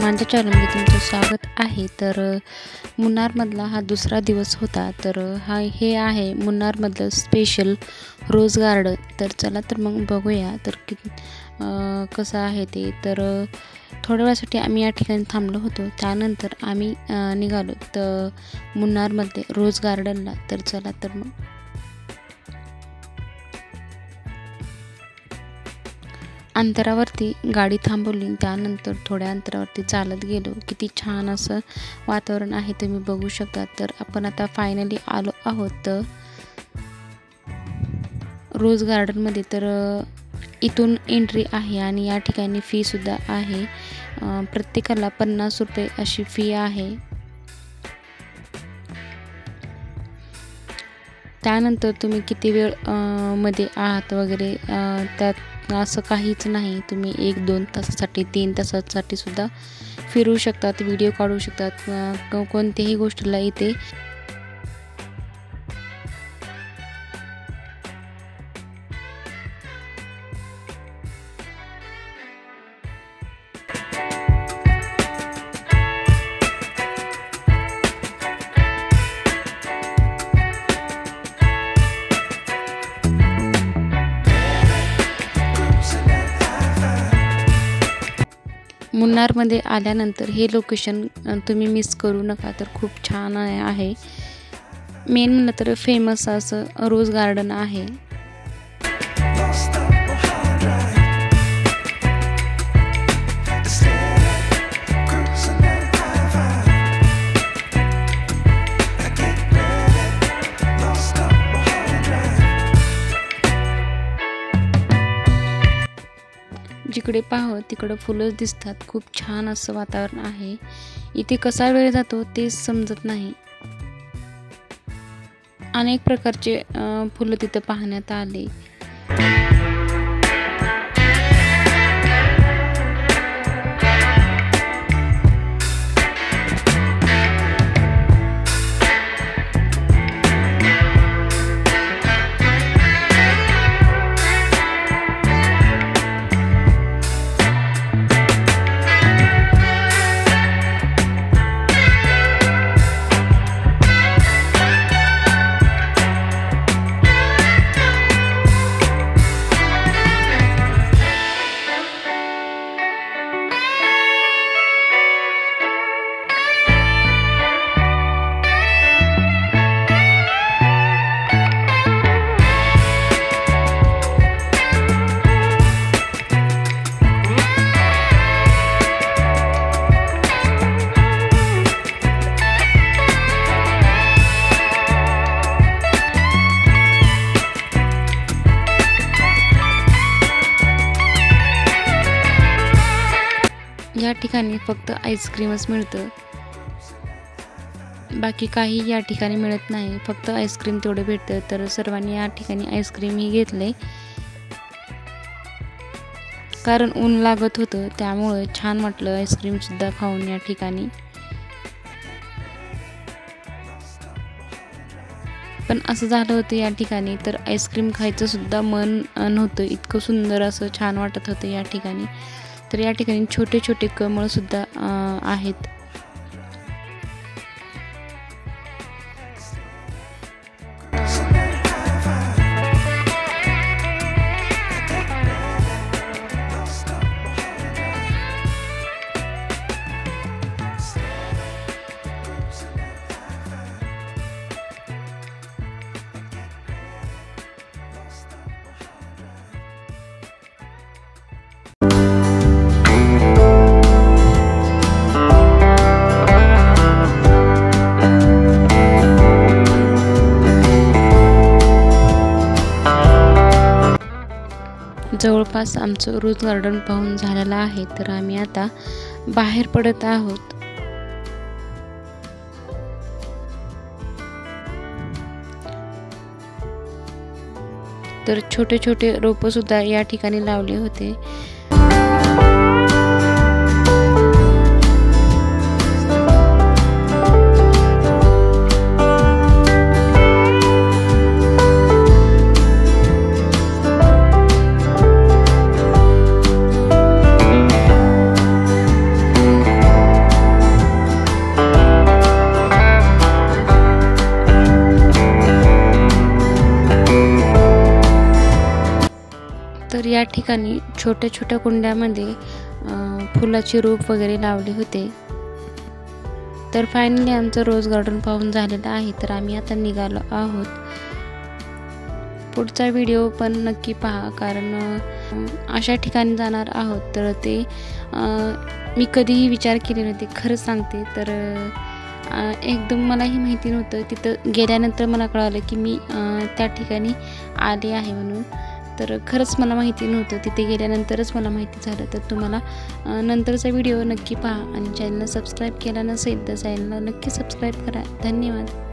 माझ्या चॅनलमध्ये तुमचं स्वागत आहे। तर मुन्नारमधला हा दुसरा दिवस होता। तर हे आहे मुन्नारमधलं स्पेशल रोज गार्डन। तर चला तर मग बघूया तर कसं आहे ते। तर थोड्या वेळासाठी आम्ही या ठिकाणी थांबलो होतो, त्यानंतर आम्ही निघालो तर मुन्नारमध्ये रोज गार्डनला। तर चला तर मग अंतरावरती गाडी थांबवली, त्यानंतर थोड्या अंतरावरती चालत गेलो। किती छान असं वातावरण आहे तुम्ही बघू शकता। तर आपण आता फायनली आलो आहोत रोज गार्डनमध्ये। तर इथून एंट्री आहे आणि या ठिकाणी फी सुद्धा आहे। प्रत्येकाला 50 रुपये अशी फी आहे। त्यानंतर तुम्ही किती वेळ मध्ये आहात वगैरे त्यात असं काहीच नाही। तुम्ही 1-2 तासासाठी 3 तासासाठी सुद्धा फिरू शकतात, व्हिडिओ काढू शकतात, कोणत्याही गोष्टीला इथे मुन्नारमध्ये आल्यानंतर हे लोकेशन तुम्ही मिस करू नका। तर खूप छान आहे। मेन म्हणलं तर फेमस असं रोज गार्डन आहे। जिकडे पाहावं तिकडं फुलंच दिसतात। खूप छान असं वातावरण आहे। इथे कसा वेळ जातो तेच समजत नाही। अनेक प्रकारचे फुलं तिथं पाहण्यात आले। या ठिकाणी फक्त आईस्क्रीमच मिळतं, बाकी काही या ठिकाणी मिळत नाही। फक्त आईस्क्रीम तेवढं भेटतं। तर सर्वांनी या ठिकाणी आईस्क्रीमही घेतले, कारण ऊन लागत होतं, त्यामुळे छान वाटलं आईस्क्रीम सुद्धा खाऊन या ठिकाणी। पण असं झालं होतं या ठिकाणी तर आईस्क्रीम खायचं सुद्धा मन नव्हतं, इतकं सुंदर असं छान वाटत होतं या ठिकाणी। तर या ठिकाणी छोटे छोटे कमळ सुद्धा आहेत। जवळपास आमचं रोज गार्डन पाहून झालेलं आहे। तर आम्ही आता बाहेर पडत आहोत। तर छोटे छोटे रोपं सुद्धा या ठिकाणी लावले होते। ठिकाणी छोट्या छोट्या कुंड्यामध्ये फुलाचे रोप वगैरे लावले होते। तर फायनली आमचं रोज गार्डन पाहून झालेलं आहे, तर आम्ही आता निघालो आहोत। पुढचा व्हिडिओ पण नक्की पहा, कारण अशा ठिकाणी जाणार आहोत तर ते मी कधीही विचार केले नव्हते, खरं सांगते। तर एकदम मलाही माहिती नव्हतं, तिथं गेल्यानंतर मला कळालं की मी त्या ठिकाणी आले आहे म्हणून। तर खरंच मला माहिती नव्हतं, तिथे गेल्यानंतरच मला माहिती झालं। तर तुम्हाला नंतरचा व्हिडिओ नक्की पहा आणि चॅनलला सबस्क्राईब केला नसेल तर चॅनलला नक्की सबस्क्राईब करा। धन्यवाद।